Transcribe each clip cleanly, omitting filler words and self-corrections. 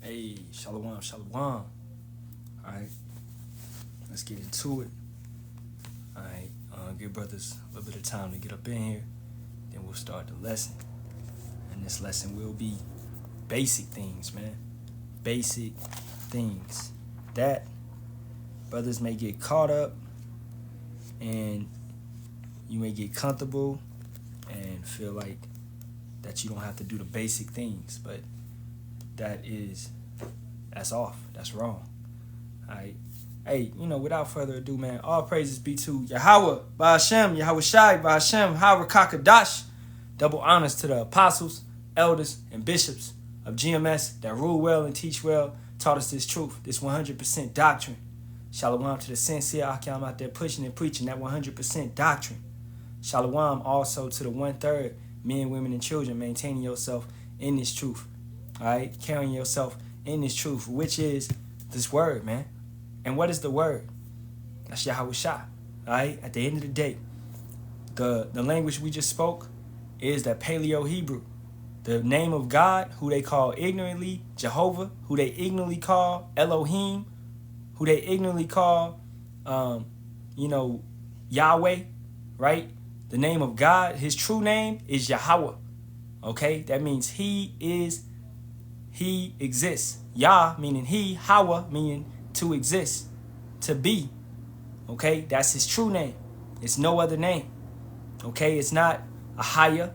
Hey, Shalawam, Shalawam. Alright, let's get into it. Alright, give brothers a little bit of time to get up in here. Then we'll start the lesson. And this lesson will be basic things, man. Basic things that brothers may get caught up and you may get comfortable and feel like that you don't have to do the basic things, but that's off. That's wrong. Alright. Hey, without further ado, man, all praises be to Yahawah, Bahasham, Yahawashi, Bahasham, Harakakadash. Double honors to the apostles, elders, and bishops of GMS that rule well and teach well, taught us this truth, this 100% doctrine. Shalawam to the sincere Ahtham out there pushing and preaching that 100% doctrine. Shalawam also to the 1/3 men, women, and children maintaining yourself in this truth. All right, carrying yourself in this truth, which is this word, man. And what is the word? That's Yahawashi. All right, at the end of the day, the language we just spoke is the Paleo-Hebrew. The name of God, who they call ignorantly Jehovah, who they ignorantly call Elohim, who they ignorantly call, Yahweh, right? The name of God, his true name is Yahawah. Okay, that means he exists. Yah meaning he, Hawa meaning to exist, to be. Okay, that's his true name. It's no other name. Okay, it's not Ahaya,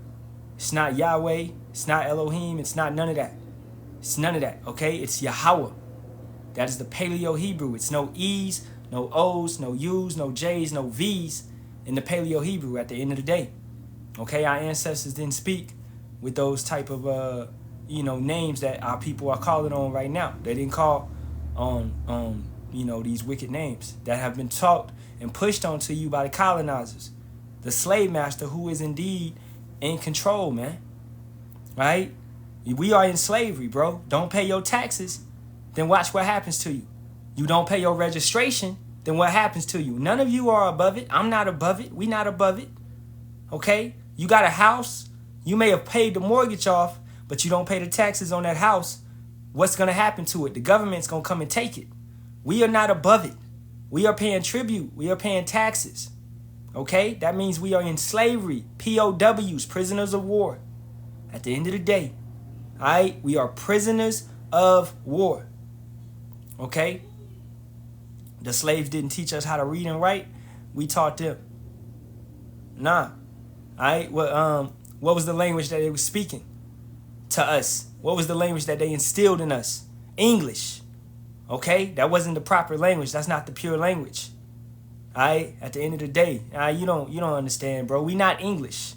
it's not Yahweh, it's not Elohim, it's not none of that. It's none of that. Okay, it's Yahawah. That is the Paleo-Hebrew. It's no E's, no O's, no U's, no J's, no V's in the Paleo-Hebrew at the end of the day. Okay, our ancestors didn't speak with those type of names that our people are calling on right now. They didn't call on these wicked names that have been taught and pushed onto you by the colonizers, the slave master who is indeed in control, man. Right? We are in slavery, bro. Don't pay your taxes, then watch what happens to you. You don't pay your registration, then what happens to you? None of you are above it. I'm not above it. We not above it. Okay? You got a house. You may have paid the mortgage off, but you don't pay the taxes on that house. What's going to happen to it? The government's going to come and take it. We are not above it. We are paying tribute. We are paying taxes. Okay? That means we are in slavery. POWs, prisoners of war. At the end of the day, all right, we are prisoners of war. Okay? The slaves didn't teach us how to read and write. We taught them. Nah. All right? What was the language that they were speaking to us? What was the language that they instilled in us? English. Okay? That wasn't the proper language. That's not the pure language. All right? At the end of the day, you don't understand, bro. We not English.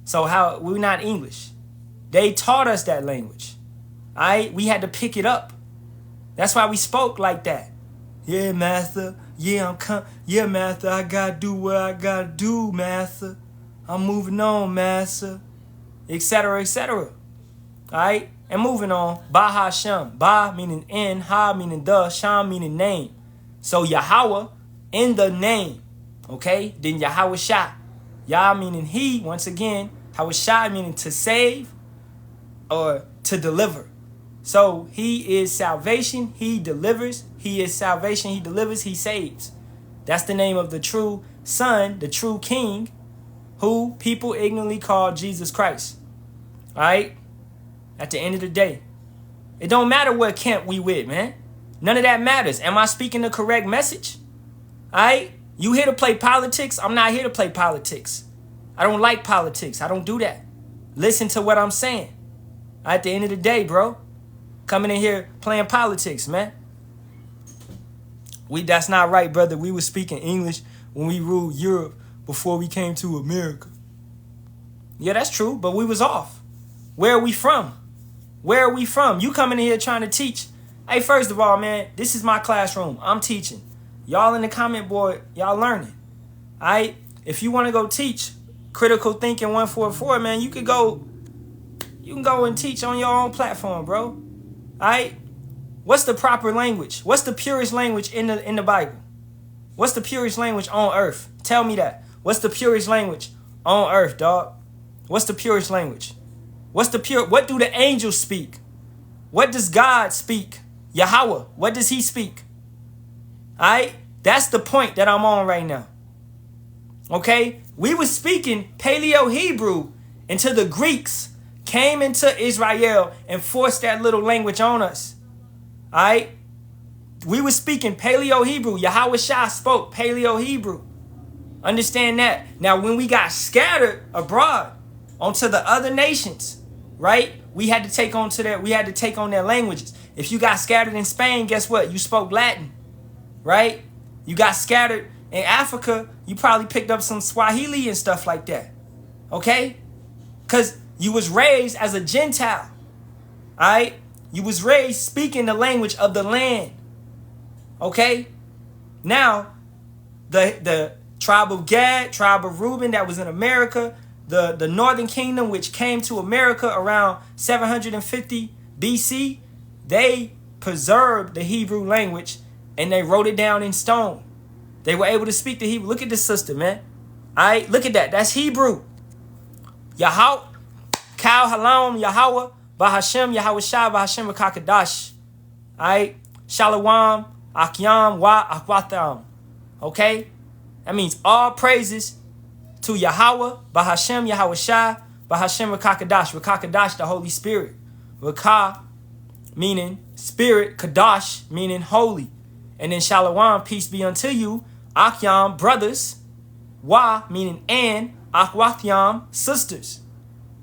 So how we're not English? They taught us that language. All right? We had to pick it up. That's why we spoke like that. Yeah, master. Yeah, yeah, master. I gotta do what I gotta do, master. I'm moving on, master. Etc., etc. All right? And moving on. Bahasham. Ba meaning in. Ha meaning the. Sham meaning name. So Yahawah in the name. Okay? Then Yahawashi. Yah meaning he. Once again. Hawashi meaning to save or to deliver. So he is salvation. He delivers. He is salvation. He delivers. He saves. That's the name of the true son, the true king, who people ignorantly call Jesus Christ. All right? At the end of the day, it don't matter what camp we with, man. None of that matters. Am I speaking the correct message? All right? You here to play politics? I'm not here to play politics. I don't like politics. I don't do that. Listen to what I'm saying. At the end of the day, bro, coming in here playing politics, man. That's not right, brother. We were speaking English when we ruled Europe before we came to America. Yeah, that's true, but we was off. Where are we from? Where are we from? You coming in here trying to teach. Hey, first of all, man, this is my classroom. I'm teaching. Y'all in the comment board, y'all learning. All right? If you want to go teach critical thinking 144, man, you can go and teach on your own platform, bro. All right? What's the proper language? What's the purest language in the Bible? What's the purest language on earth? Tell me that. What's the purest language on earth, dog? What's the purest language? What do the angels speak? What does God speak? Yahawah, what does he speak? All right? That's the point that I'm on right now. Okay? We were speaking Paleo-Hebrew until the Greeks came into Israel and forced that little language on us. All right? We were speaking Paleo-Hebrew. Yahawashi spoke Paleo-Hebrew. Understand that. Now, when we got scattered abroad onto the other nations, right? We had to take on their languages. If you got scattered in Spain, guess what? You spoke Latin, right? You got scattered in Africa, you probably picked up some Swahili and stuff like that. Okay? Because you was raised as a Gentile. All right? You was raised speaking the language of the land. Okay? Now, the tribe of Gad, tribe of Reuben that was in America, the northern kingdom which came to America around 750 BC, they preserved the Hebrew language and they wrote it down in stone. They were able to speak the Hebrew. Look at this sister, man. All right, look at that. That's Hebrew. Yahawah, Kal Halam, Yahawah, Bahasham, Yahawashi, Bahasham, Kakadash. All right, Shalawam, Ahtham, Ahtham. Okay, that means all praises to Yahawah, Bahasham, Yahawashi, Bahasham, Kakadash. Kakadash, the Holy Spirit. Rakah, meaning spirit. Kadash, meaning holy. And then Shalawam, peace be unto you. Ahtham, brothers. Wa, meaning and. Ahtham, sisters.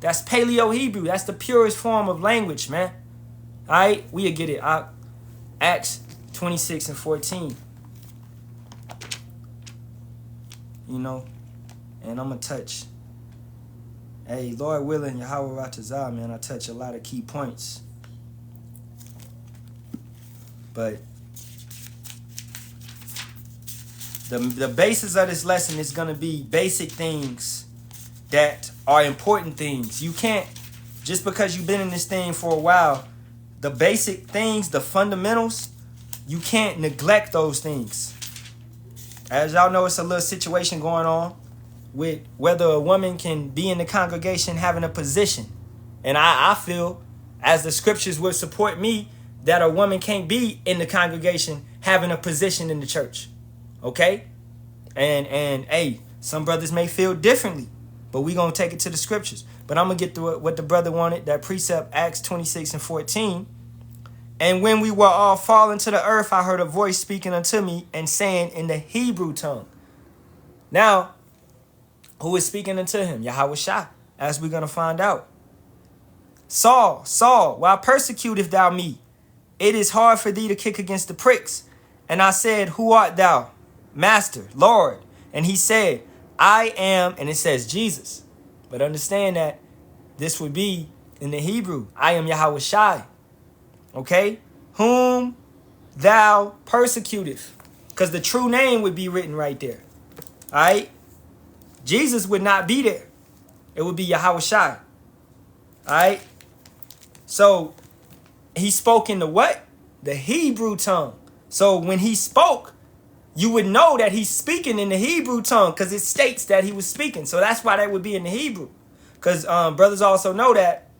That's Paleo-Hebrew. That's the purest form of language, man. All right, we'll get it. Acts 26 and 14. You know, and I'm going to touch. Hey, Lord willing, Yahawah Ratazah, man, I touch a lot of key points. But the basis of this lesson is going to be basic things that are important things. You can't, just because you've been in this thing for a while, the basic things, the fundamentals, you can't neglect those things. As y'all know, it's a little situation going on with whether a woman can be in the congregation having a position. And I feel, as the scriptures would support me, that a woman can't be in the congregation having a position in the church. Okay? And hey, some brothers may feel differently, but we're going to take it to the scriptures. But I'm going to get through what the brother wanted, that precept, Acts 26 and 14. And when we were all fallen to the earth, I heard a voice speaking unto me and saying in the Hebrew tongue. Now, who is speaking unto him? Yahawashi, as we're going to find out. Saul, Saul, why persecutest thou me? It is hard for thee to kick against the pricks. And I said, who art thou? Master, Lord. And he said, I am, and it says Jesus. But understand that this would be in the Hebrew. I am Yahawashi. Okay? Whom thou persecutest. Because the true name would be written right there. All right? Jesus would not be there. It would be Yahawashi. All right? So, he spoke in the what? The Hebrew tongue. So, when he spoke, you would know that he's speaking in the Hebrew tongue because it states that he was speaking. So, that's why that would be in the Hebrew. Because brothers also know that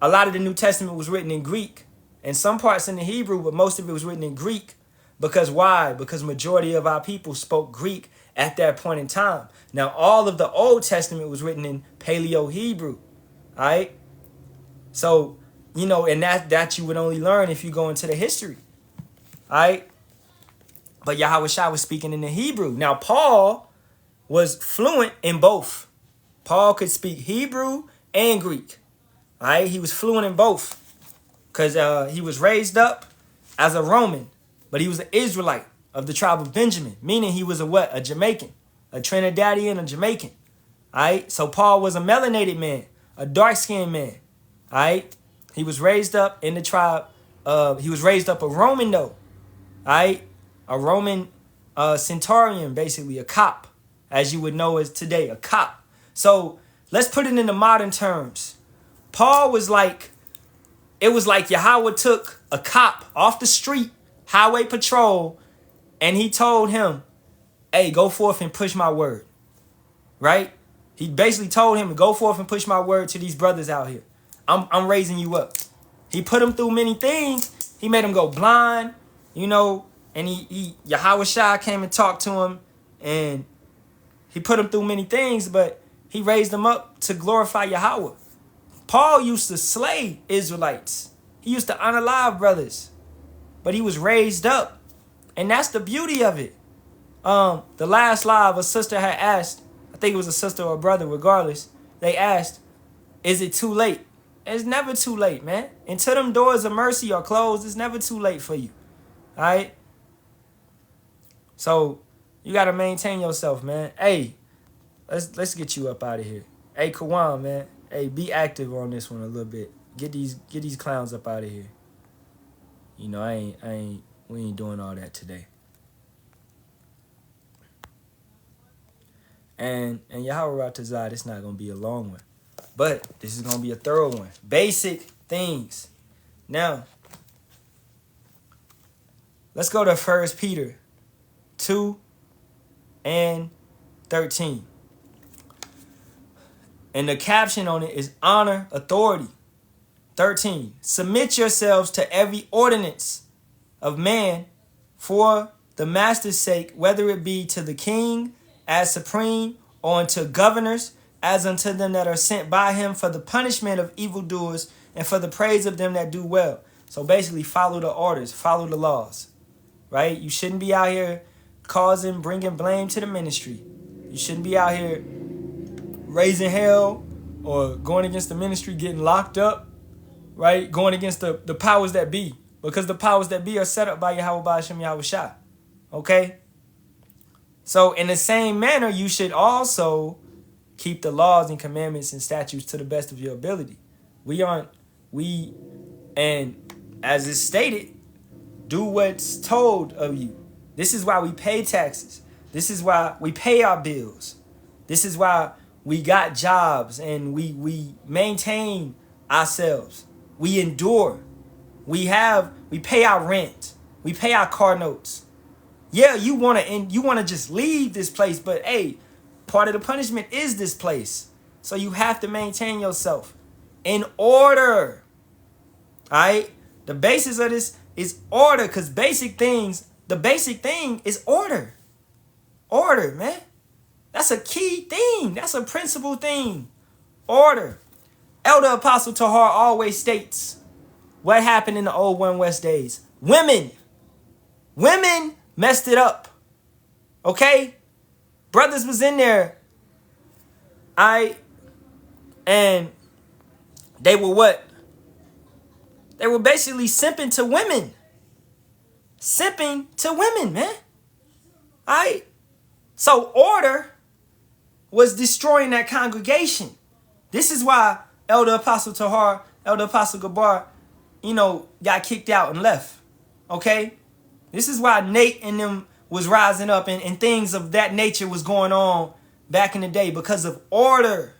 a lot of the New Testament was written in Greek. And some parts in the Hebrew, but most of it was written in Greek. Because why? Because majority of our people spoke Greek at that point in time. Now, all of the Old Testament was written in Paleo-Hebrew. All right? So, you know, and that you would only learn if you go into the history. All right? But Yahawashi was speaking in the Hebrew. Now, Paul was fluent in both. Paul could speak Hebrew and Greek. All right? He was fluent in both. Because he was raised up as a Roman. But he was an Israelite of the tribe of Benjamin. Meaning he was a what? A Jamaican. A Trinidadian, a Jamaican. All right? So Paul was a melanated man. A dark-skinned man. All right? He was raised up in the tribe of... He was raised up a Roman, though. All right? A Roman centurion, basically. A cop. As you would know as today. A cop. So let's put it into modern terms. Paul was like... It was like Yahawah took a cop off the street, highway patrol, and he told him, hey, go forth and push my word. Right? He basically told him to go forth and push my word to these brothers out here. I'm raising you up. He put him through many things. He made him go blind, you know, and Yahawashi came and talked to him, and he put him through many things, but he raised him up to glorify Yahawah. Paul used to slay Israelites. He used to unalive brothers, but he was raised up. And that's the beauty of it. The last live, a sister had asked, I think it was a sister or a brother, regardless, they asked, is it too late? It's never too late, man. Until them doors of mercy are closed, it's never too late for you. All right? So you got to maintain yourself, man. Hey, let's get you up out of here. Hey, Kawan, man. Hey, be active on this one a little bit. Get these clowns up out of here. You know, we ain't doing all that today. And Yahawah Tazad, it's not gonna be a long one, but this is gonna be a thorough one. Basic things. Now, let's go to 1 Peter 2 and 13. And the caption on it is honor authority. 13. Submit yourselves to every ordinance of man for the master's sake, whether it be to the king as supreme, or unto governors as unto them that are sent by him for the punishment of evildoers and for the praise of them that do well. So basically, follow the orders, follow the laws, right? You shouldn't be out here bringing blame to the ministry. You shouldn't be out here raising hell or going against the ministry, getting locked up, right? Going against the powers that be, because the powers that be are set up by Yahawah, Bahasham, Yahawashi. Okay? So in the same manner, you should also keep the laws and commandments and statutes to the best of your ability. And as is stated, do what's told of you. This is why we pay taxes. This is why we pay our bills. This is why we got jobs and we maintain ourselves. We endure. We pay our rent. We pay our car notes. Yeah, you want to just leave this place, but hey, part of the punishment is this place. So you have to maintain yourself in order. All right? The basis of this is order, because the basic thing is order. Order, man. That's a key thing. That's a principal thing. Order. Elder Apostle Tahar always states what happened in the old One West days. Women messed it up. Okay? Brothers was in there. And they were what? They were basically simping to women. Simping to women, man. Alright? So order was destroying that congregation. This is why Elder Apostle Tahar, Elder Apostle Gabar, got kicked out and left. Okay? This is why Nate and them was rising up and things of that nature was going on back in the day, because of order,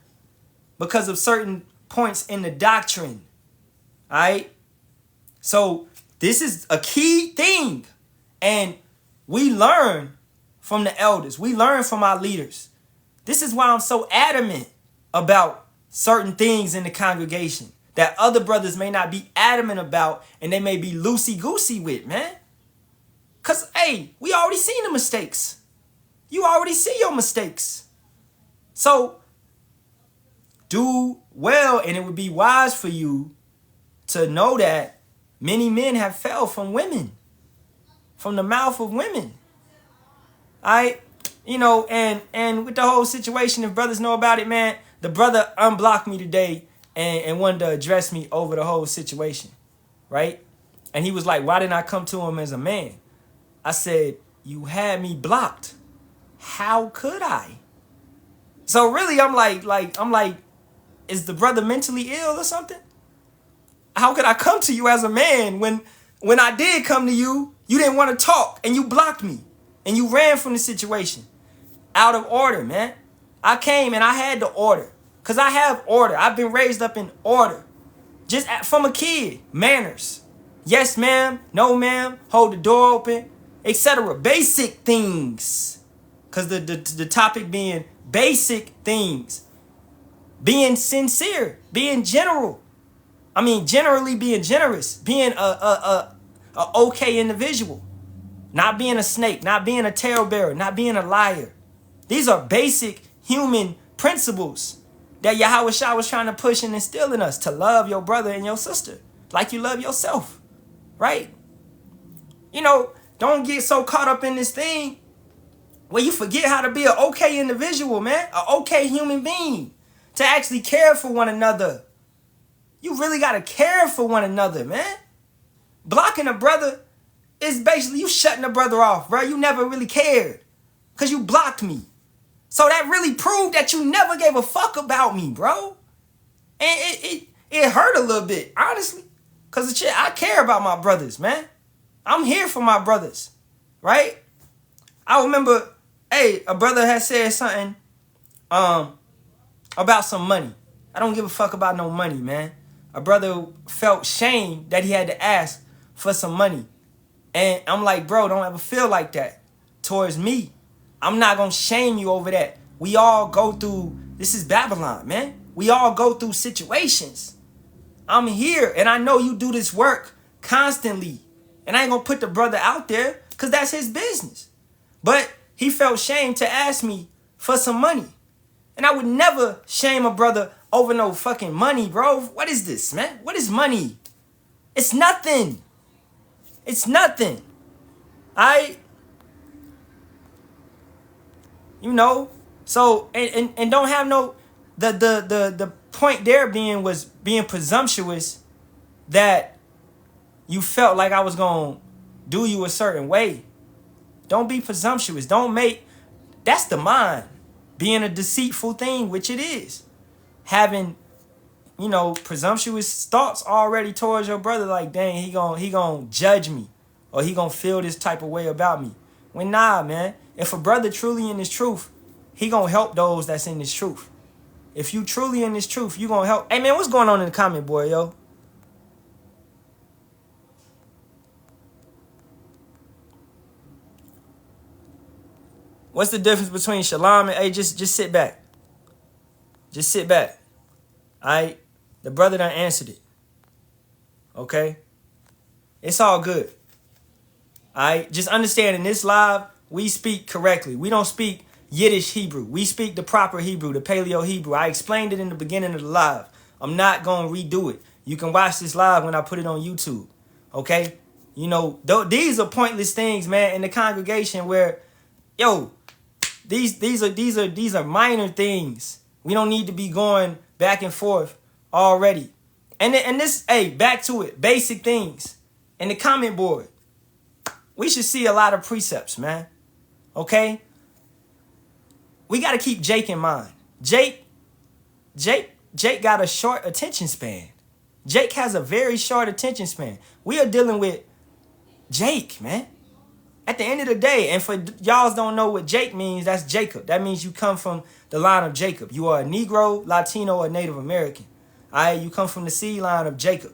because of certain points in the doctrine. All right? So this is a key thing. And we learn from the elders. We learn from our leaders. This is why I'm so adamant about certain things in the congregation that other brothers may not be adamant about and they may be loosey-goosey with, man. Because, hey, we already seen the mistakes. You already see your mistakes. So, do well, and it would be wise for you to know that many men have fell from women, from the mouth of women. All right? And with the whole situation, if brothers know about it, man, the brother unblocked me today and wanted to address me over the whole situation, right? And he was like, why didn't I come to him as a man? I said, you had me blocked. How could I? So really, I'm like, is the brother mentally ill or something? How could I come to you as a man when I did come to you, you didn't want to talk and you blocked me and you ran from the situation? Out of order, man. I came and I had the order because I have order. I've been raised up in order. Just from a kid. Manners. Yes, ma'am. No, ma'am. Hold the door open. Etc. Basic things. Because the topic being basic things. Being sincere. Being general. I mean, generally being generous, being a okay individual, not being a snake, not being a talebearer, not being a liar. These are basic human principles that Yahawashi was trying to push and instill in us, to love your brother and your sister like you love yourself, right? You know, don't get so caught up in this thing where you forget how to be an okay individual, man, an okay human being, to actually care for one another. You really got to care for one another, man. Blocking a brother is basically you shutting a brother off, bro. You never really cared because you blocked me. So that really proved that you never gave a fuck about me, bro. And it hurt a little bit, honestly, because I care about my brothers, man. I'm here for my brothers, right? I remember, a brother had said something about some money. I don't give a fuck about no money, man. A brother felt shame that he had to ask for some money. And I'm like, bro, don't ever feel like that towards me. I'm not going to shame you over that. We all go through, this is Babylon, man. We all go through situations. I'm here, and I know you do this work constantly. And I ain't going to put the brother out there because that's his business. But he felt shame to ask me for some money. And I would never shame a brother over no fucking money, bro. What is this, man? What is money? It's nothing. It's nothing. You know, so and don't have no the point there was being presumptuous that you felt like I was gonna do you a certain way. Don't be presumptuous. That's the mind being a deceitful thing, which it is. Having, presumptuous thoughts already towards your brother, like, dang, he gonna judge me, or he gonna feel this type of way about me. When nah, man, if a brother truly in this truth, he gonna help those that's in this truth. If you truly in this truth, you gonna help. Hey, man, what's going on in the comment board, yo? What's the difference between Shalawam and, hey, just sit back. Just sit back. The brother done answered it. Okay? It's all good. Just understand, in this live, we speak correctly. We don't speak Yiddish Hebrew. We speak the proper Hebrew, the Paleo Hebrew. I explained it in the beginning of the live. I'm not going to redo it. You can watch this live when I put it on YouTube. Okay? These are pointless things, man, in the congregation where, these are minor things. We don't need to be going back and forth already. And this, back to it. Basic things. In the comment board, we should see a lot of precepts, man. Okay? We got to keep Jake in mind. Jake got a short attention span. Jake has a very short attention span. We are dealing with Jake, man. At the end of the day, and for y'all don't know what Jake means, that's Jacob. That means you come from the line of Jacob. You are a Negro, Latino, or Native American. You come from the seed line of Jacob.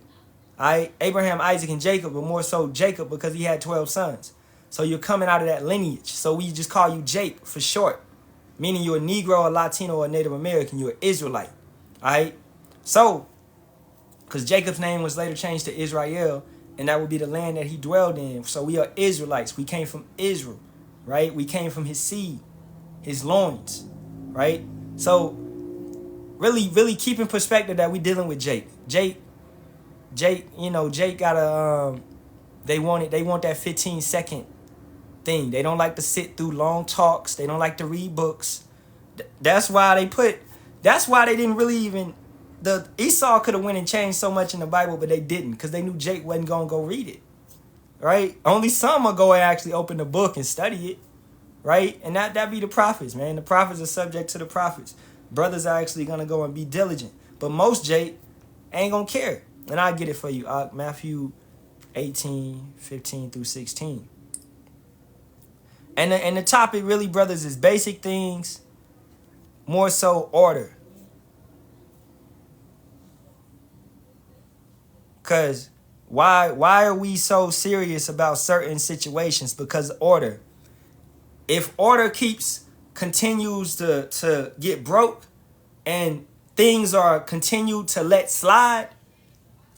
Abraham, Isaac, and Jacob, but more so Jacob because he had 12 sons. So you're coming out of that lineage. So we just call you Jake for short, meaning you're a Negro, a Latino, or a Native American. You're an Israelite. So, because Jacob's name was later changed to Israel, and that would be the land that he dwelled in. So we are Israelites. We came from Israel, right? We came from his seed, his loins, right? So really, really keep in perspective that we dealing with Jake. Jake got a, they want that 15-second thing. They don't like to sit through long talks. They don't like to read books. That's why they didn't really even, the Esau could have went and changed so much in the Bible, but they didn't because they knew Jake wasn't going to go read it, right? Only some will go and actually open the book and study it, right? And that be the prophets, man. The prophets are subject to the prophets. Brothers are actually going to go and be diligent. But most Jake ain't going to care. And I'll get it for you. Matthew 18:15-16. And the topic really, brothers, is basic things, more so order. Because why are we so serious about certain situations? Because order. If order continues to get broke and things are continued to let slide,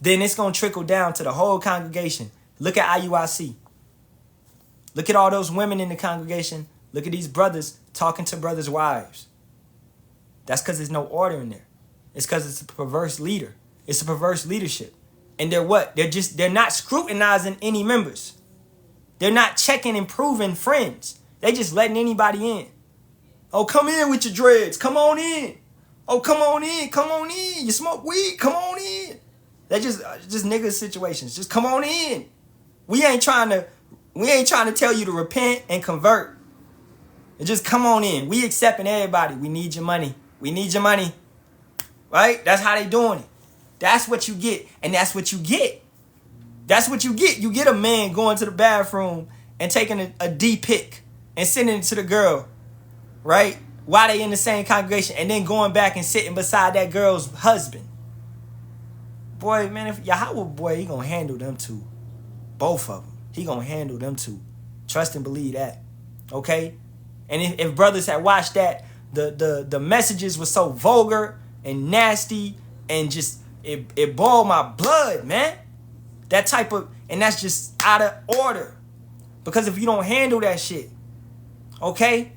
then it's going to trickle down to the whole congregation. Look at IUIC. Look at all those women in the congregation. Look at these brothers talking to brothers' wives. That's because there's no order in there. It's because it's a perverse leader. It's a perverse leadership. And they're what? They're not scrutinizing any members. They're not checking and proving friends. They just letting anybody in. Oh, come in with your dreads. Come on in. Oh, come on in. Come on in. You smoke weed. Come on in. They're just nigga situations. Just come on in. We ain't trying to tell you to repent and convert. And just come on in. We accepting everybody. We need your money. We need your money. Right? That's how they doing it. That's what you get. And that's what you get. That's what you get. You get a man going to the bathroom and taking a D pic and sending it to the girl. Right? While they in the same congregation. And then going back and sitting beside that girl's husband. Boy, man, if Yahawah, boy, he gonna handle them two. Both of them. He gonna handle them two. Trust and believe that. Okay? And if brothers had watched that, the messages were so vulgar and nasty and just it boiled my blood, man. That type of, and that's just out of order. Because if you don't handle that shit, okay?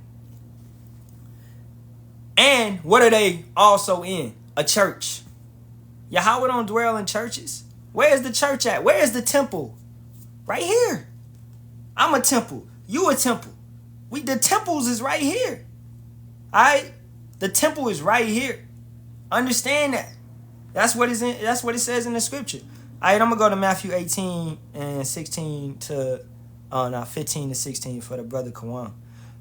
And what are they also in? A church. Yahawah don't dwell in churches. Where's the church at? Where's the temple? Right here. I'm a temple. You a temple. The temples is right here. Alright? The temple is right here. Understand that. That's what it says in the scripture. Alright, I'm gonna go to Matthew 18 and 16 to 15 to 16 for the brother Kawan.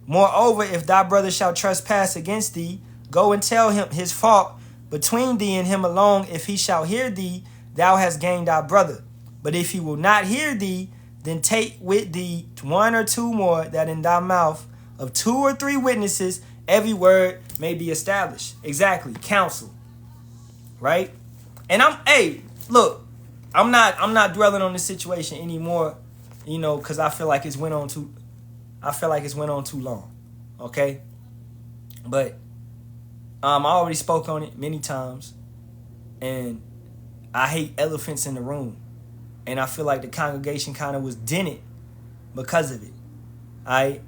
Moreover, if thy brother shall trespass against thee, go and tell him his fault between thee and him alone. If he shall hear thee, thou hast gained thy brother. But if he will not hear thee, then take with thee 1 or 2 more, that in thy mouth of 2 or 3 witnesses every word may be established. Exactly. Counsel. Right? And look, I'm not dwelling on this situation anymore, because I feel like it's went on too long. Okay? But I already spoke on it many times, and I hate elephants in the room. And I feel like the congregation kind of was dented because of it. I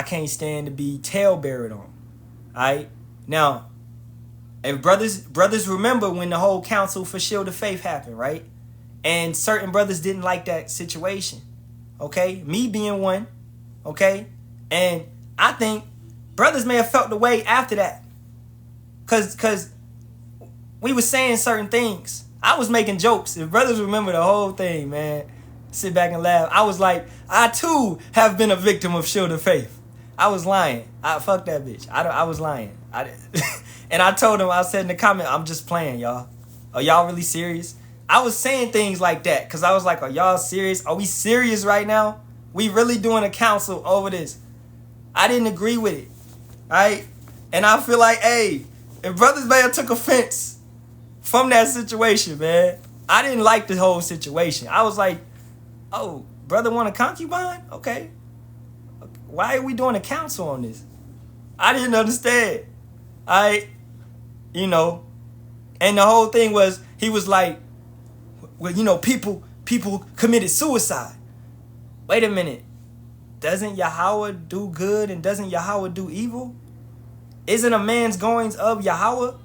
can't stand to be tailbeared on. Now, if brothers remember when the whole council for Shield of Faith happened, right? And certain brothers didn't like that situation. Okay? Me being one. Okay? And I think brothers may have felt the way after that. Cause we were saying certain things. I was making jokes. If brothers remember the whole thing, man, sit back and laugh. I was like, I too have been a victim of Shield of Faith. I was lying. Fuck that bitch. I was lying. And I told him, I said in the comment, I'm just playing, y'all. Are y'all really serious? I was saying things like that because I was like, are y'all serious? Are we serious right now? We really doing a council over this? I didn't agree with it. All right? And I feel like, hey, if brothers may have took offense from that situation, man, I didn't like the whole situation. I was like, oh, brother want a concubine? Okay. Why are we doing a council on this? I didn't understand. And the whole thing was, he was like, well, people committed suicide. Wait a minute. Doesn't Yahawah do good and doesn't Yahawah do evil? Isn't a man's goings of Yahawah?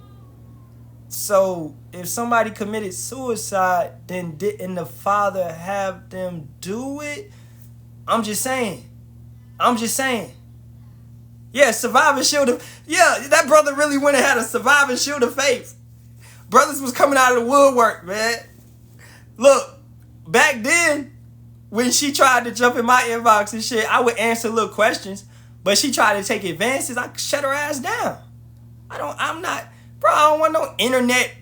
So if somebody committed suicide, then didn't the Father have them do it? I'm just saying. Yeah, surviving shield of... Yeah, that brother really went and had a surviving shield of faith. Brothers was coming out of the woodwork, man. Look, back then, when she tried to jump in my inbox and shit, I would answer little questions. But she tried to take advances. I shut her ass down. I don't want no internet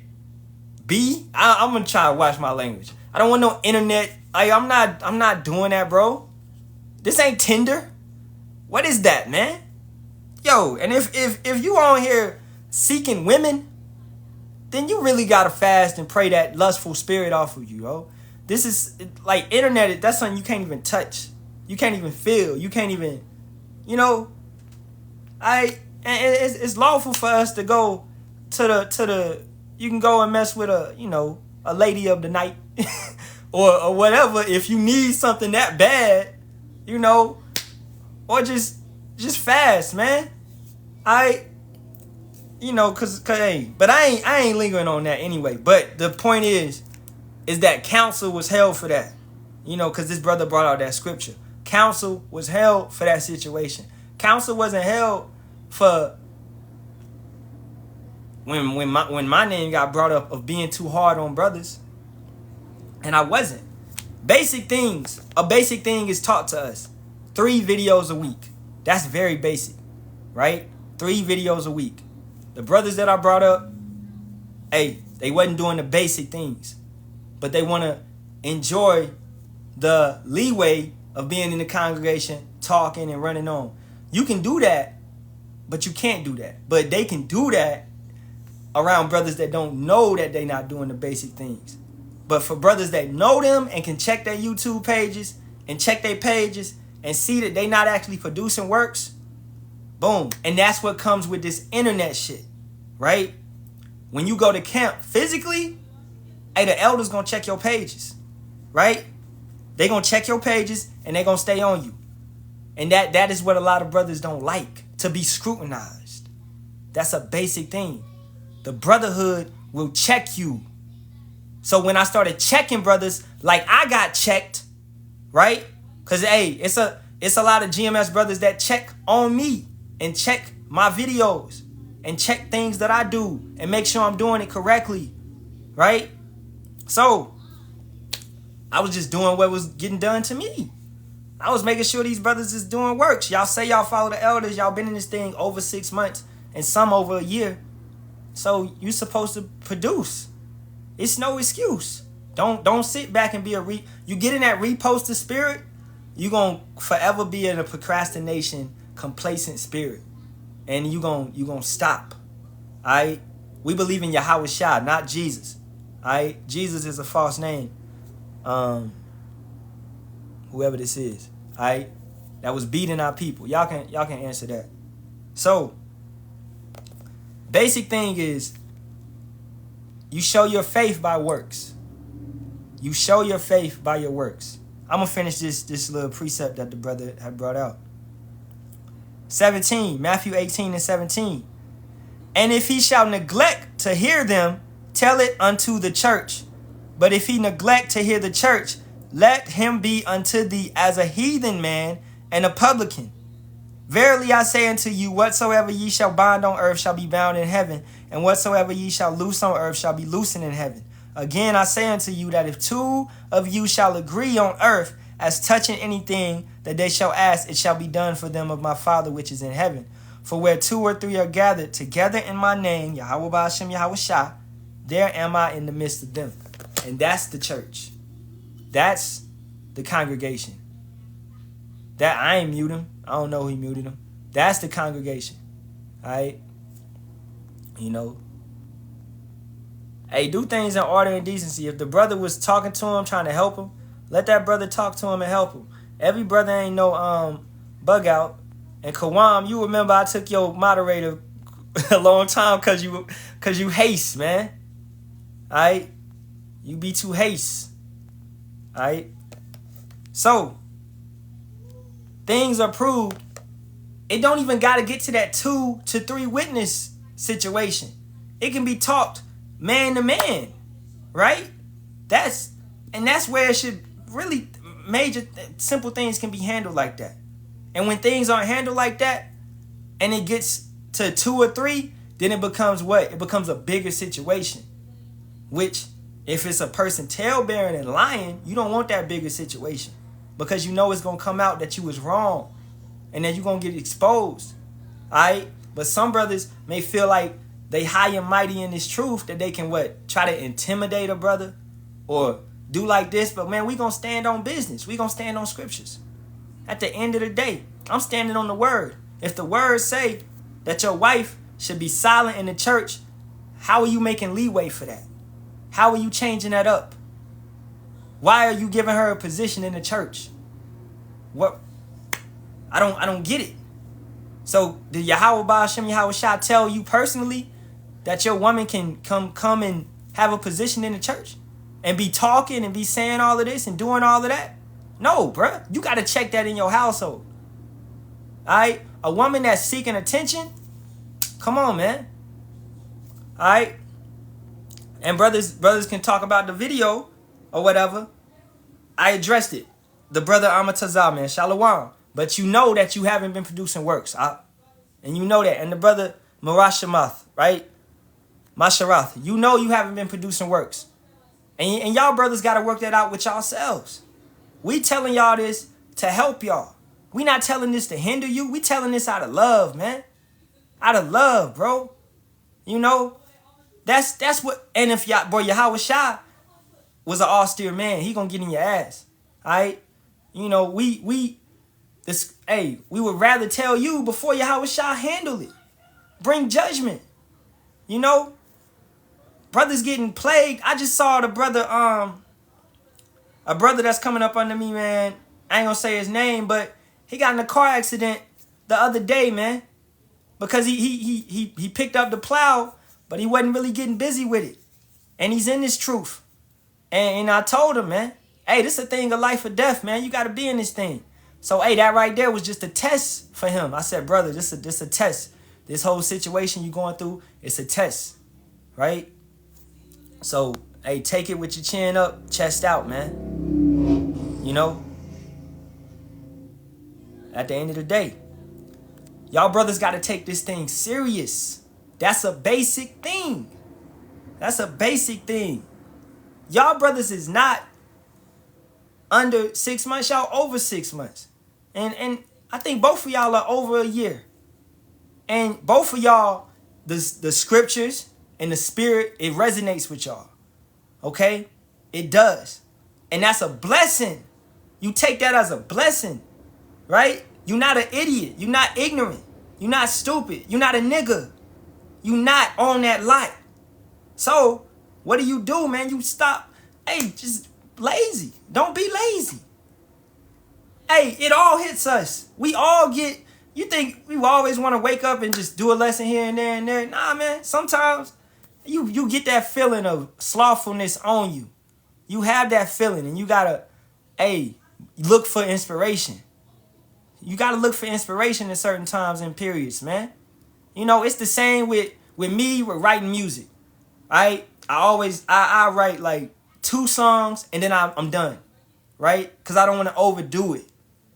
B. I'm gonna try to watch my language. I don't want no internet. I'm not doing that, bro. This ain't Tinder. What is that, man? Yo, and if you on here seeking women, then you really gotta fast and pray that lustful spirit off of you, yo. This is like internet. That's something you can't even touch. You can't even feel. You can't even, it's lawful for us to go to the. You can go and mess with a a lady of the night or whatever, if you need something that bad, you know, or just fast, man. You know, cause hey, but I ain't lingering on that anyway. But the point is that counsel was held for that. You know, cause this brother brought out that scripture. Counsel was held for that situation. Counsel wasn't held for when my name got brought up of being too hard on brothers. And I wasn't. A basic thing is taught to us. 3 videos a week. That's very basic, right? 3 videos a week. The brothers that I brought up, hey, they wasn't doing the basic things, but they want to enjoy the leeway of being in the congregation, talking and running on. You can do that, but you can't do that. But they can do that around brothers that don't know that they're not doing the basic things. But for brothers that know them and can check their YouTube pages and check their pages and see that they not actually producing works, boom. And that's what comes with this internet shit, right? When you go to camp physically, hey, the elders gonna check your pages, right? They gonna check your pages and they gonna stay on you. And that is what a lot of brothers don't like, to be scrutinized. That's a basic thing. The brotherhood will check you. So when I started checking brothers like I got checked, right? Because, hey, it's a lot of GMS brothers that check on me and check my videos and check things that I do and make sure I'm doing it correctly, right? So I was just doing what was getting done to me. I was making sure these brothers is doing works. Y'all say y'all follow the elders. Y'all been in this thing over 6 months and some over a year. So you supposed to produce. It's no excuse. Don't sit back and be you get in that reposter spirit, you gonna forever be in a procrastination, complacent spirit. And you gonna stop. Alright? We believe in Yahawashi, not Jesus. Alright? Jesus is a false name. Whoever this is. Alright? That was beating our people. Y'all can answer that. So basic thing is, you show your faith by works. You show your faith by your works. I'm going to finish this little precept that the brother had brought out. 17, Matthew 18:17. And if he shall neglect to hear them, tell it unto the church. But if he neglect to hear the church, let him be unto thee as a heathen man and a publican. Verily I say unto you, whatsoever ye shall bind on earth shall be bound in heaven, and whatsoever ye shall loose on earth shall be loosened in heaven. Again I say unto you that if 2 of you shall agree on earth as touching anything that they shall ask, it shall be done for them of my Father which is in heaven. For where 2 or 3 are gathered together in my name, Yahawah, Bahasham, Yahawashi, there am I in the midst of them. And that's the church. That's the congregation. That I ain't mute him. I don't know who muted him. That's the congregation. Alright? You know. Hey, do things in order and decency. If the brother was talking to him, trying to help him, let that brother talk to him and help him. Every brother ain't no bug out. And Kawam, you remember I took your moderator a long time cause you haste, man. Alright? You be too haste. Alright? So things are proved. It don't even got to get to that 2 to 3 witness situation. It can be talked man to man, right? That's where it should really, simple things can be handled like that. And when things aren't handled like that, and it gets to 2 or 3, then it becomes what? It becomes a bigger situation. Which, if it's a person tailbearing and lying, you don't want that bigger situation. Because you know it's going to come out that you was wrong. And then you're going to get exposed. Alright? But some brothers may feel like they high and mighty in this truth that they can what? Try to intimidate a brother. Or do like this. But man, we going to stand on business. We going to stand on scriptures. At the end of the day, I'm standing on the word. If the word say that your wife should be silent in the church, how are you making leeway for that? How are you changing that up? Why are you giving her a position in the church? What? I don't get it. So did Yahawah, Bahasham, Yahawashi tell you personally that your woman can come and have a position in the church? and be talking and be saying all of this and doing all of that? No, bruh. You got to check that in your household. All right? A woman that's seeking attention, come on, man. All right? And brothers can talk about the video or whatever. I addressed it. The brother Amatazah, man, Shalawam. But you know that you haven't been producing works. And you know that. And the brother Marashamath, right? Masharath, you know you haven't been producing works. And y'all brothers got to work that out with yourselves. We telling y'all this to help y'all. We not telling this to hinder you. We telling this out of love, man. Out of love, bro. You know, that's what. And if y'all, boy, Yahawashi was an austere man, he gonna get in your ass. All right, you know, we would rather tell you before Yahawashi handle it. Bring judgment. You know, brothers getting plagued. I just saw the brother, a brother that's coming up under me, man. I ain't gonna say his name, but he got in a car accident the other day, man, because he picked up the plow, but he wasn't really getting busy with it, and he's in this truth. And I told him, man, hey, this is a thing of life or death, man. You got to be in this thing. So, hey, that right there was just a test for him. I said, brother, this a test. This whole situation you going through, it's a test, right? So, hey, take it with your chin up, chest out, man. You know, at the end of the day, y'all brothers got to take this thing serious. That's a basic thing. That's a basic thing. Y'all brothers is not under 6 months. Y'all over 6 months. And I think both of y'all are over a year. And both of y'all, the scriptures and the spirit, it resonates with y'all. Okay? It does. And that's a blessing. You take that as a blessing. Right? You're not an idiot. You're not ignorant. You're not stupid. You're not a nigga. You're not on that lot. So, what do, man? You stop. Hey, just lazy. Don't be lazy. Hey, it all hits us. We all get, you think we always want to wake up and just do a lesson here and there and there. Nah, man. Sometimes you get that feeling of slothfulness on you. You have that feeling and you got to, hey, look for inspiration. You got to look for inspiration in certain times and periods, man. You know, it's the same with me with writing music, right? I write like 2 songs and then I'm done, right? Because I don't want to overdo it.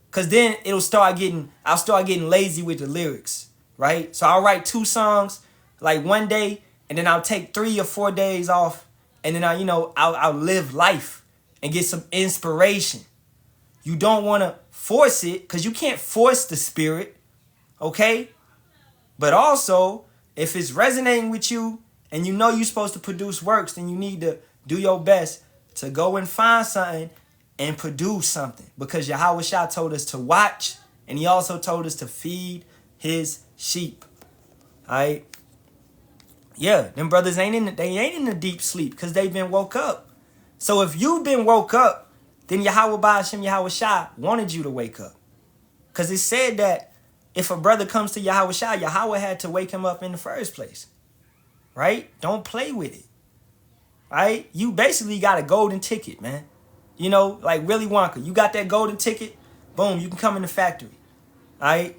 Because then I'll start getting lazy with the lyrics, right? So I'll write 2 songs like one day and then I'll take 3 or 4 days off and then I'll live life and get some inspiration. You don't want to force it because you can't force the spirit, okay? But also, if it's resonating with you and you know you're supposed to produce works, then you need to do your best to go and find something and produce something. Because Yahawashi told us to watch and he also told us to feed his sheep. All right? Yeah, them brothers ain't in the deep sleep because they've been woke up. So if you've been woke up, then Yahawah Bahasham Yahawashi wanted you to wake up. Because it said that if a brother comes to Yahawashi, Yahawah had to wake him up in the first place. Right? Don't play with it. Right? You basically got a golden ticket, man. You know, like Willy Wonka. You got that golden ticket, boom, you can come in the factory. Right?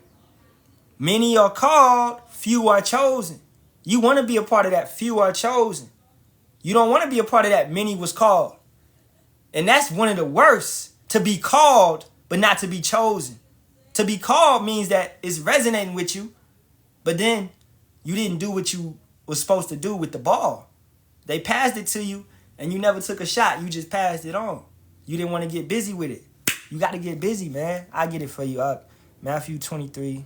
Many are called, few are chosen. You want to be a part of that, few are chosen. You don't want to be a part of that, many was called. And that's one of the worst, to be called, but not to be chosen. To be called means that it's resonating with you, but then you didn't do what you was supposed to do with the ball. They passed it to you, and you never took a shot. You just passed it on. You didn't want to get busy with it. You got to get busy, man. I get it for you. Matthew 23.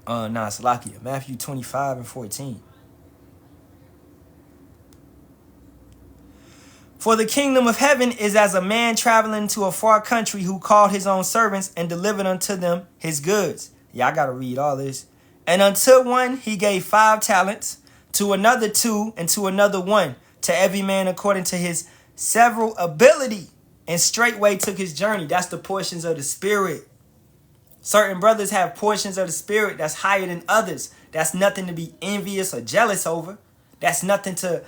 Salakia. Matthew 25 and 14. For the kingdom of heaven is as a man traveling to a far country who called his own servants and delivered unto them his goods. Yeah, I got to read all this. And unto one he gave 5 talents, to another 2, and to another 1, to every man according to his several ability. And straightway took his journey. That's the portions of the spirit. Certain brothers have portions of the spirit that's higher than others. That's nothing to be envious or jealous over. That's nothing to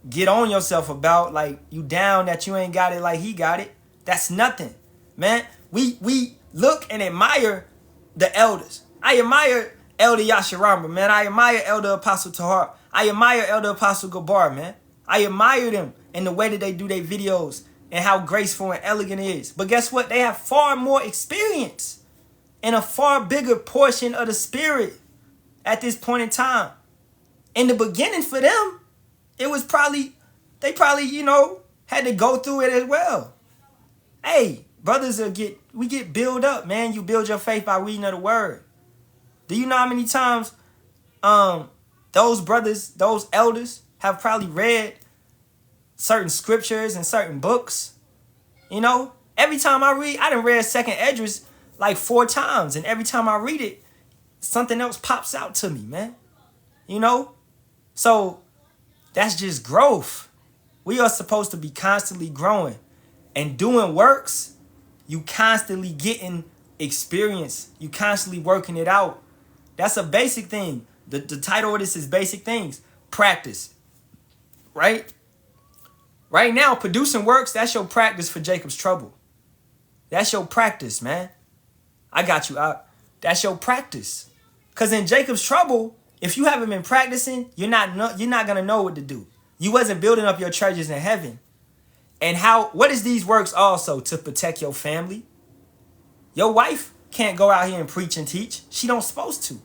get on yourself about, like you down that you ain't got it like he got it. That's nothing, man. We look and admire the elders. I admire Elder Yasharahla, man. I admire Elder Apostle Tahar. I admire Elder Apostle Gabar, man. I admire them in the way that they do their videos and how graceful and elegant it is. But guess what? They have far more experience and a far bigger portion of the spirit at this point in time. In the beginning for them, it was they probably, had to go through it as well. Hey, brothers we get built up, man. You build your faith by reading of the word. Do you know how many times those brothers, those elders have probably read certain scriptures and certain books? Every time I read, I done read 2nd Esdras like 4 times. And every time I read it, something else pops out to me, man. So that's just growth. We are supposed to be constantly growing. And doing works, you constantly getting experience. You constantly working it out. That's a basic thing. The title of this is Basic Things. Practice. Right? Right now, producing works, that's your practice for Jacob's trouble. That's your practice, man. I got you out. That's your practice. Because in Jacob's trouble, if you haven't been practicing, you're not going to know what to do. You wasn't building up your treasures in heaven. And what is these works also? To protect your family. Your wife can't go out here and preach and teach. She don't supposed to.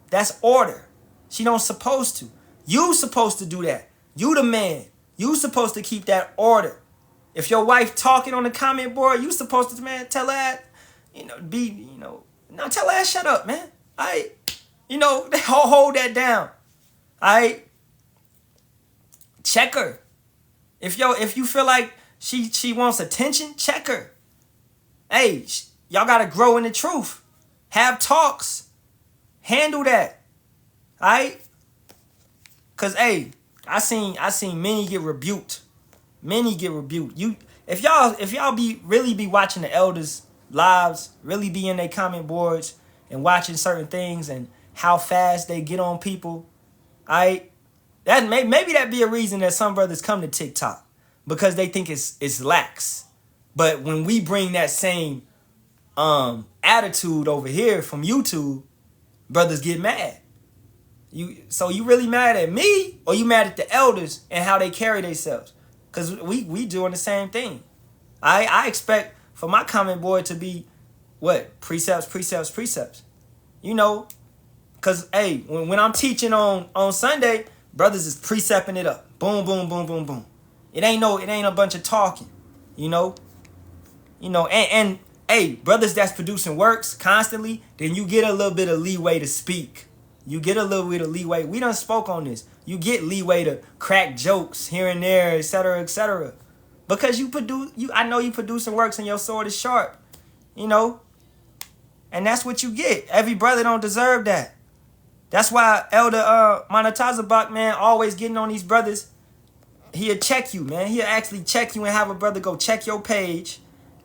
That's order. She don't supposed to. You supposed to do that. You the man. You supposed to keep that order. If your wife talking on the comment board, you supposed to, man, tell her, tell her, shut up, man. All right. Hold that down. All right. Check her. If you feel like she wants attention, check her. Hey, y'all gotta grow in the truth. Have talks. Handle that. Alright? Cause hey, I seen many get rebuked. Many get rebuked. If y'all really be watching the elders' lives, really be in their comment boards and watching certain things and how fast they get on people, alright? Maybe that be a reason that some brothers come to TikTok, because they think it's lax. But when we bring that same attitude over here from YouTube, brothers get mad. So you really mad at me, or you mad at the elders and how they carry themselves? Because we doing the same thing. I expect for my comment board to be what? Precepts. Because hey, when I'm teaching on Sunday, brothers is precepting it up. Boom, boom, boom, boom, boom. It ain't a bunch of talking, and hey, brothers that's producing works constantly, then you get a little bit of leeway to speak. You get a little bit of leeway. We done spoke on this. You get leeway to crack jokes here and there, etc., etc. Because I know you producing works and your sword is sharp, and that's what you get. Every brother don't deserve that. That's why Elder Monetazabak, man, always getting on these brothers. He'll check you, man. He'll actually check you and have a brother go check your page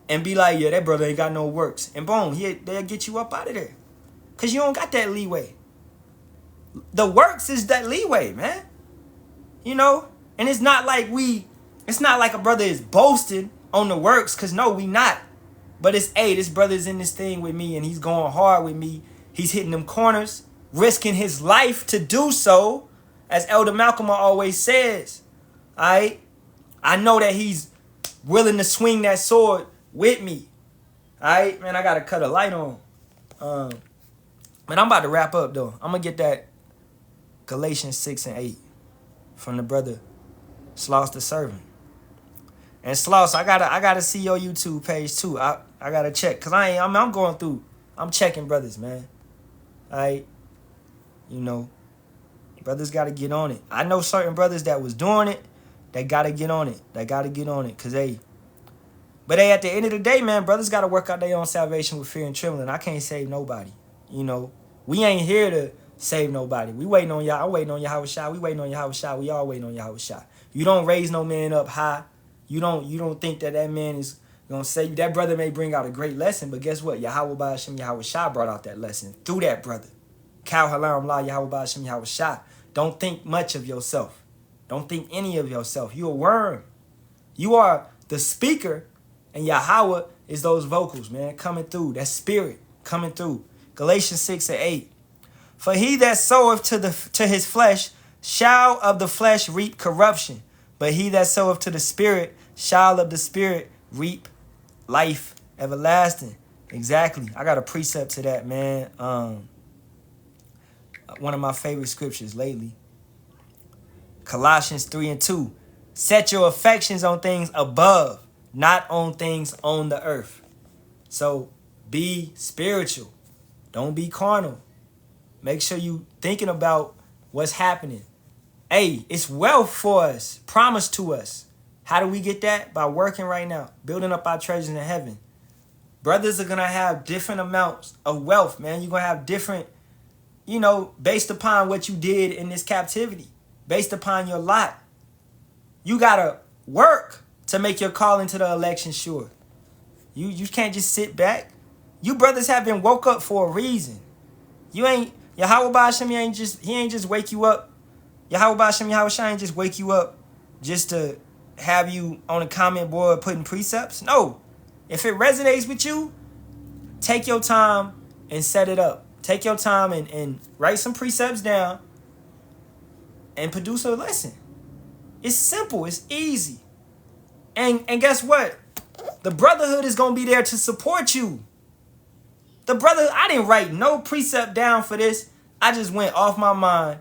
and be like, yeah, that brother ain't got no works. And boom, they'll get you up out of there. Because you don't got that leeway. The works is that leeway, man. And it's not like a brother is boasting on the works, because no, we not. But it's, hey, this brother's in this thing with me and he's going hard with me. He's hitting them corners, risking his life to do so, as Elder Malcolm always says. All right? I know that he's willing to swing that sword with me. All right? Man, I got to cut a light on. Man, I'm about to wrap up, though. I'm going to get that Galatians 6 and 8 from the brother Sloss the Servant. And Sloss, I gotta see your YouTube page, too. I got to check, because I'm going through. I'm checking brothers, man. All right? Brothers got to get on it. I know certain brothers that was doing it. They got to get on it. Because, but at the end of the day, man, brothers got to work out their own salvation with fear and trembling. I can't save nobody. We ain't here to save nobody. We waiting on y'all. I'm waiting on Yahawashi. We waiting on Yahawashi. We all waiting on Yahawashi. You don't raise no man up high. You don't think that man is going to save you. That brother may bring out a great lesson, but guess what? Yahawah Bahasham Yahawashi brought out that lesson through that brother. Halalyam Yahawah Bahasham Yahawashi. Don't think much of yourself. Don't think any of yourself. You a worm. You are the speaker, and Yahawah is those vocals, man, coming through. That spirit coming through. Galatians 6:8. For he that soweth to his flesh shall of the flesh reap corruption, but he that soweth to the Spirit shall of the Spirit reap life everlasting. Exactly. I got a precept to that, man. One of my favorite scriptures lately. Colossians 3:2. Set your affections on things above, not on things on the earth. So be spiritual. Don't be carnal. Make sure you thinking about what's happening. Hey, it's wealth for us, promised to us. How do we get that? By working right now, building up our treasures in heaven. Brothers are going to have different amounts of wealth, man. You're going to have different, based upon what you did in this captivity, based upon your lot. You got to work to make your call into the election sure. You can't just sit back. You brothers have been woke up for a reason. Yahawah Bahasham, he ain't just wake you up. Yahawah Bahasham, Yahawashi ain't just wake you up just to have you on a comment board putting precepts. No. If it resonates with you, take your time and set it up. Take your time and write some precepts down and produce a lesson. It's simple. It's easy. And guess what? The brotherhood is going to be there to support you. I didn't write no precept down for this. I just went off my mind.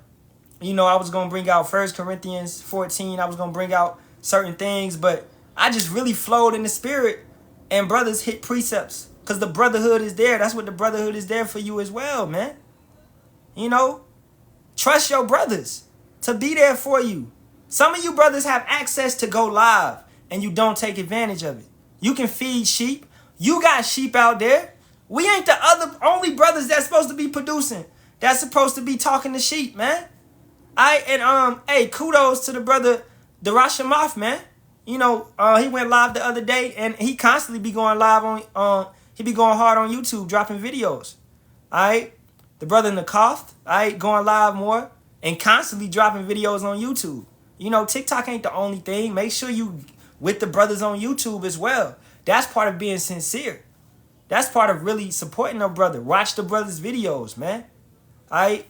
I was going to bring out 1 Corinthians 14. I was going to bring out certain things, but I just really flowed in the spirit, and brothers hit precepts because the brotherhood is there. That's what the brotherhood is there for you as well, man. Trust your brothers to be there for you. Some of you brothers have access to go live, and you don't take advantage of it. You can feed sheep. You got sheep out there. We ain't the only brothers that's supposed to be producing. That's supposed to be talking to sheep, man. Hey, kudos to the brother Darashamoff, man. He went live the other day, and he constantly be going live on he be going hard on YouTube, dropping videos. Alright? The brother Nakoth, going live more and constantly dropping videos on YouTube. TikTok ain't the only thing. Make sure you with the brothers on YouTube as well. That's part of being sincere. That's part of really supporting a brother. Watch the brother's videos, man. Alright?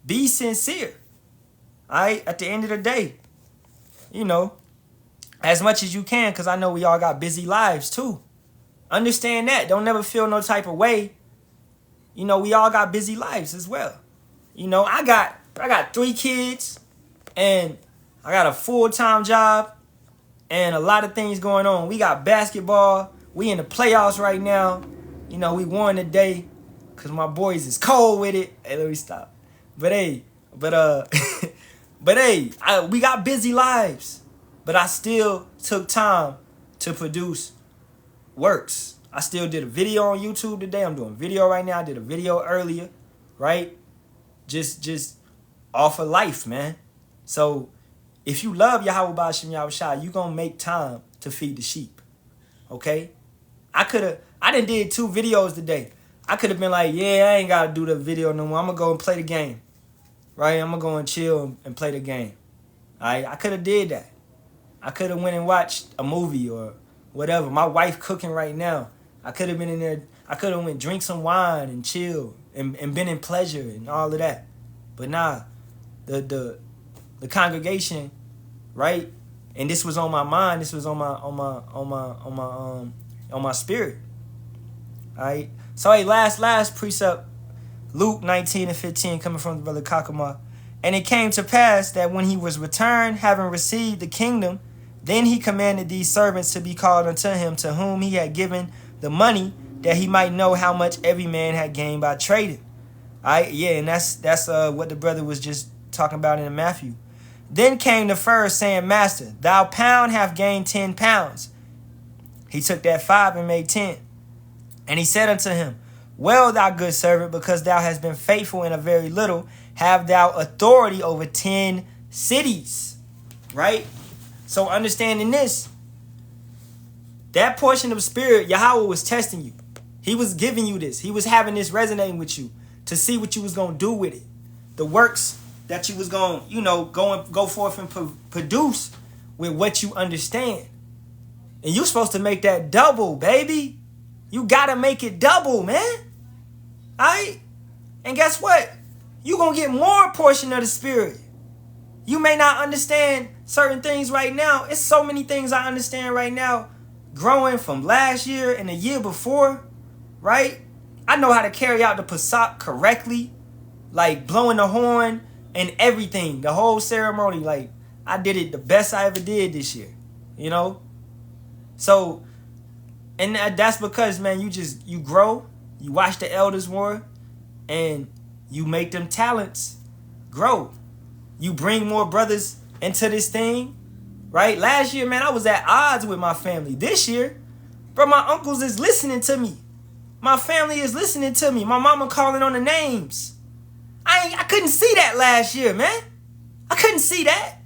Be sincere. Alright? At the end of the day. As much as you can, because I know we all got busy lives too. Understand that. Don't never feel no type of way. We all got busy lives as well. I got 3 kids, and I got a full-time job, and a lot of things going on. We got basketball. We in the playoffs right now. We won today because my boys is cold with it. Hey, let me stop. We got busy lives. But I still took time to produce works. I still did a video on YouTube today. I'm doing a video right now. I did a video earlier, right? Just off of life, man. So if you love Yahawah Bahasham Yahawashi, you going to make time to feed the sheep, okay? I done did 2 videos today. I could have been like, yeah, I ain't got to do the video no more. I'm going to go and play the game, right? I'm going to go and chill and play the game, all right? I could have did that. I could have went and watched a movie or whatever. My wife cooking right now. I could have been in there. I could have went drink some wine and chill and been in pleasure and all of that. But nah, the congregation, right? And this was on my mind. This was on my spirit. All right. So hey, last precept, Luke 19:15, coming from the brother Kakama. And it came to pass that when he was returned, having received the kingdom, then he commanded these servants to be called unto him, to whom he had given the money, that he might know how much every man had gained by trading. All right, yeah, and that's what the brother was just talking about in Matthew. Then came the first, saying, Master, thou pound hath gained 10 pounds. He took that 5 and made 10. And he said unto him, Well, thou good servant, because thou hast been faithful in a very little, have thou authority over 10 cities. Right? So understanding this, that portion of spirit, Yahawah was testing you. He was giving you this. He was having this resonating with you to see what you was going to do with it. The works that you was going, go forth and produce with what you understand. And you supposed to make that double, baby. You got to make it double, man. All right? And guess what? You going to get more portion of the Spirit. You may not understand certain things right now. It's so many things I understand right now growing from last year and the year before, right? I know how to carry out the Pesach correctly, like blowing the horn and everything, the whole ceremony. Like, I did it the best I ever did this year, So, and that's because, man, you grow, you watch the elders more, and you make them talents grow. You bring more brothers into this thing, right? Last year, man, I was at odds with my family. This year, bro, my uncles is listening to me. My family is listening to me. My mama calling on the names. I couldn't see that last year, man. I couldn't see that.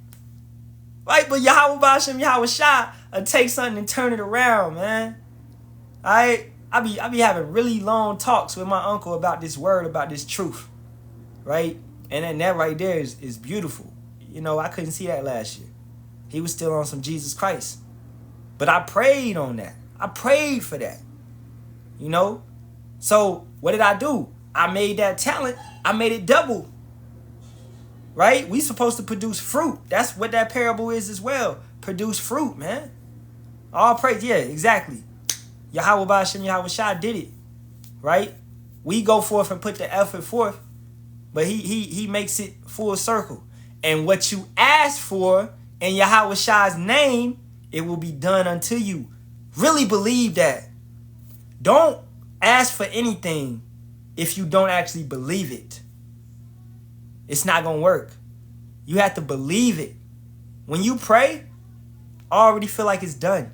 Right? But Yahawah, Bahasham, Yahawashi take something and turn it around, man. I be having really long talks with my uncle about this word, about this truth. Right? And then that right there is beautiful. I couldn't see that last year. He was still on some Jesus Christ. But I prayed on that. I prayed for that. So what did I do? I made that talent. I made it double. Right? We supposed to produce fruit. That's what that parable is as well. Produce fruit, man. All praise. Yeah, exactly. Yahawah, Bahasham, Yahawashi did it. Right? We go forth and put the effort forth. But he makes it full circle. And what you ask for in Yahawashi's name, it will be done unto you. Really believe that. Don't ask for anything if you don't actually believe it. It's not going to work. You have to believe it. When you pray, I already feel like it's done.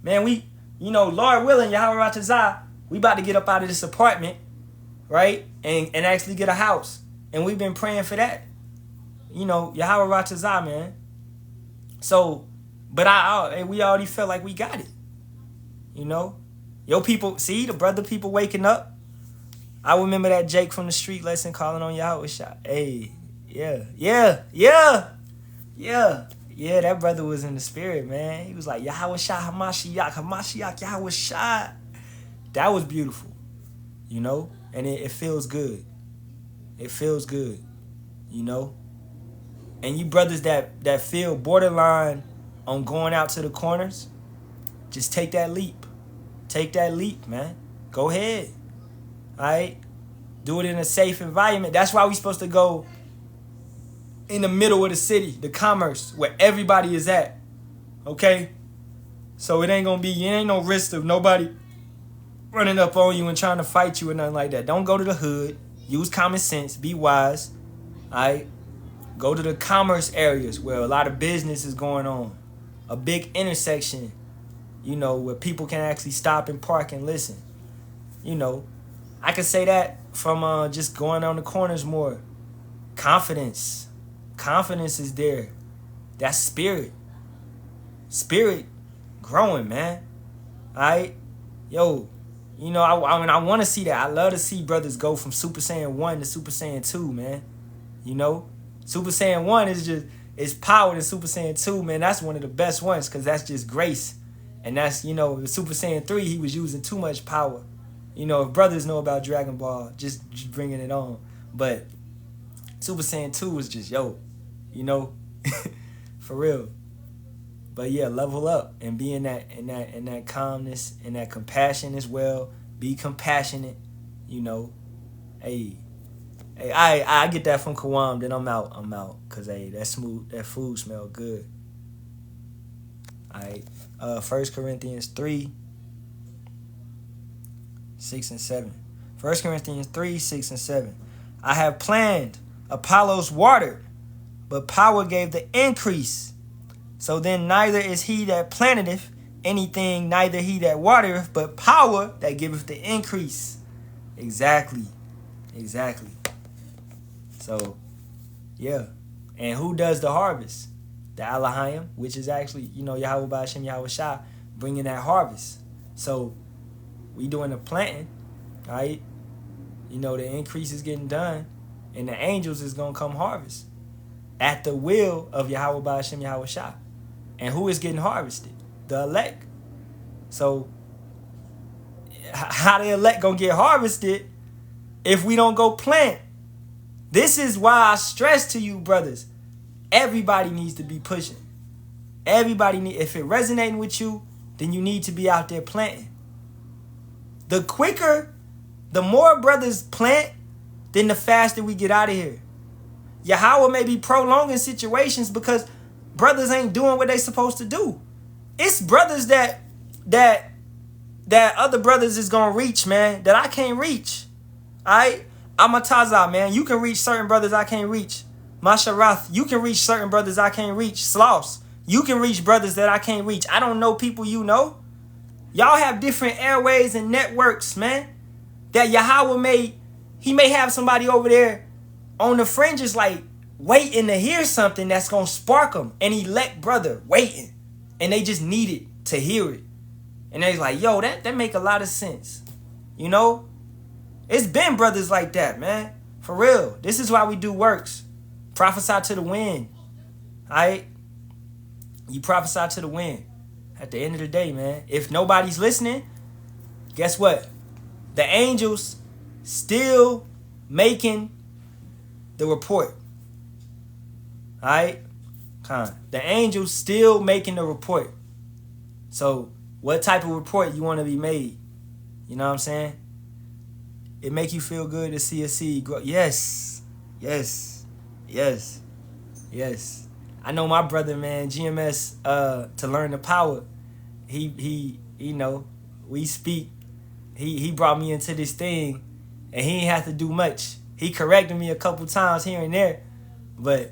Man, Lord willing, Yahawah, we about to get up out of this apartment, right? And actually get a house. And we've been praying for that. Yahawah, man. So, but we already felt like we got it. Yo, people, see, the brother people waking up. I remember that Jake from the street lesson calling on Yahawashi. Hey, yeah, that brother was in the spirit, man. He was like, Yahawashi, Hamashiach, Yahawashi. That was beautiful, and it feels good. It feels good, And you brothers that feel borderline on going out to the corners, just take that leap. Take that leap, man. Go ahead. All right? Do it in a safe environment. That's why we're supposed to go in the middle of the city, the commerce, where everybody is at. Okay? So it ain't no risk of nobody running up on you and trying to fight you or nothing like that. Don't go to the hood. Use common sense. Be wise. All right? Go to the commerce areas where a lot of business is going on. A big intersection, where people can actually stop and park and listen. I can say that from just going on the corners more. Confidence. Confidence is there. That's spirit. Spirit growing, man. All right? Yo, I want to see that. I love to see brothers go from Super Saiyan 1 to Super Saiyan 2, man. Super Saiyan 1 is power than Super Saiyan 2, man. That's one of the best ones because that's just grace. And that's, the Super Saiyan 3, he was using too much power. If brothers know about Dragon Ball, just bringing it on. But Super Saiyan 2 was just, for real. But yeah, level up and be in that calmness and that compassion as well. Be compassionate, Hey, I get that from Kawam, then I'm out. Cause that food smell good. Alright. 1 Corinthians 3, 6 and 7. 1 Corinthians 3, 6 and 7. I have planned, Apollos watered, but power gave the increase. So then neither is he that planteth anything, neither he that watereth, but power that giveth the increase. Exactly. So, yeah. And who does the harvest? The Halalyam, which is actually, Yahawah, Bahasham, Yahawashi, bringing that harvest. So, we doing the planting, right? The increase is getting done. And the angels is going to come harvest at the will of Yahawah Bahasham Yahawashi. And who is getting harvested? The elect. So how the elect going to get harvested if we don't go plant? This is why I stress to you, brothers, everybody needs to be pushing. Everybody need, if it resonating with you, then you need to be out there planting. The quicker, the more brothers plant, then the faster we get out of here. Yahawah may be prolonging situations because brothers ain't doing what they supposed to do. It's brothers that other brothers is gonna reach, man, that I can't reach. Alright? I'm a Taza, man. You can reach certain brothers I can't reach. Masharath, you can reach certain brothers I can't reach. Sloss, you can reach brothers that I can't reach. I don't know people you know. Y'all have different airways and networks, man. That Yahawah may have somebody over there on the fringes like waiting to hear something that's going to spark them. An elect brother waiting. And they just need it to hear it. And they're like, yo, that make a lot of sense. You know? It's been brothers like that, man. For real. This is why we do works. Prophesy to the wind. Alright? You prophesy to the wind. At the end of the day, man, if nobody's listening, guess what? The angels still making the report. Alright? The angels still making the report. So, what type of report you want to be made? You know what I'm saying? It make you feel good to see a seed grow. Yes. Yes. Yes. Yes. I know my brother, man, GMS, to learn the power. He you know, we speak. He brought me into this thing and he ain't have to do much. He corrected me a couple times here and there, but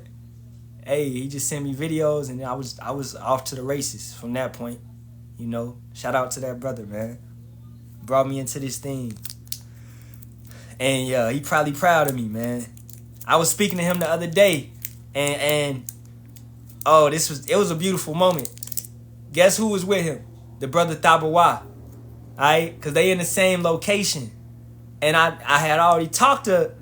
hey, he just sent me videos and I was off to the races from that point. You know, shout out to that brother, man. Brought me into this thing. And yeah, he probably proud of me, man. I was speaking to him the other day and oh, it was a beautiful moment. Guess who was with him? The brother Thabawa. Alright? Because they in the same location. And I had already talked to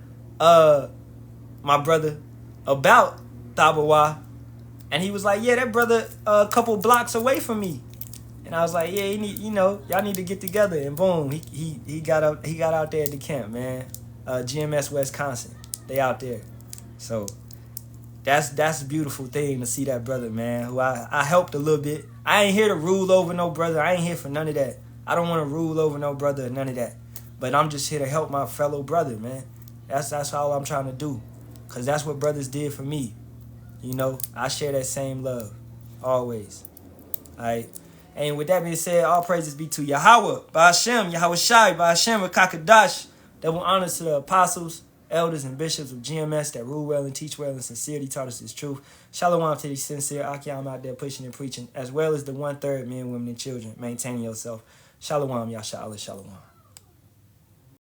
my brother about Thabawa. And he was like, yeah, that brother a couple blocks away from me. And I was like, yeah, y'all need to get together. And boom, he got out there at the camp, man. GMS Wisconsin. They out there. So that's a beautiful thing to see that brother, man, who I helped a little bit. I ain't here to rule over no brother. I ain't here for none of that. I don't want to rule over no brother or none of that. But I'm just here to help my fellow brother, man. That's all I'm trying to do. Because that's what brothers did for me. You know, I share that same love. Always. All right. And with that being said, all praises be to Yahawah, Bahasham, Yahawashi, Bahasham, Rakakadash. Double honors to the apostles, elders, and bishops of GMS that rule well and teach well and sincerely taught us this truth. Shalawam to the sincere Akyam out there pushing and preaching, as well as the 1/3 men, women, and children. Maintaining yourself. Shalawam, Yasharahla, Shalawam.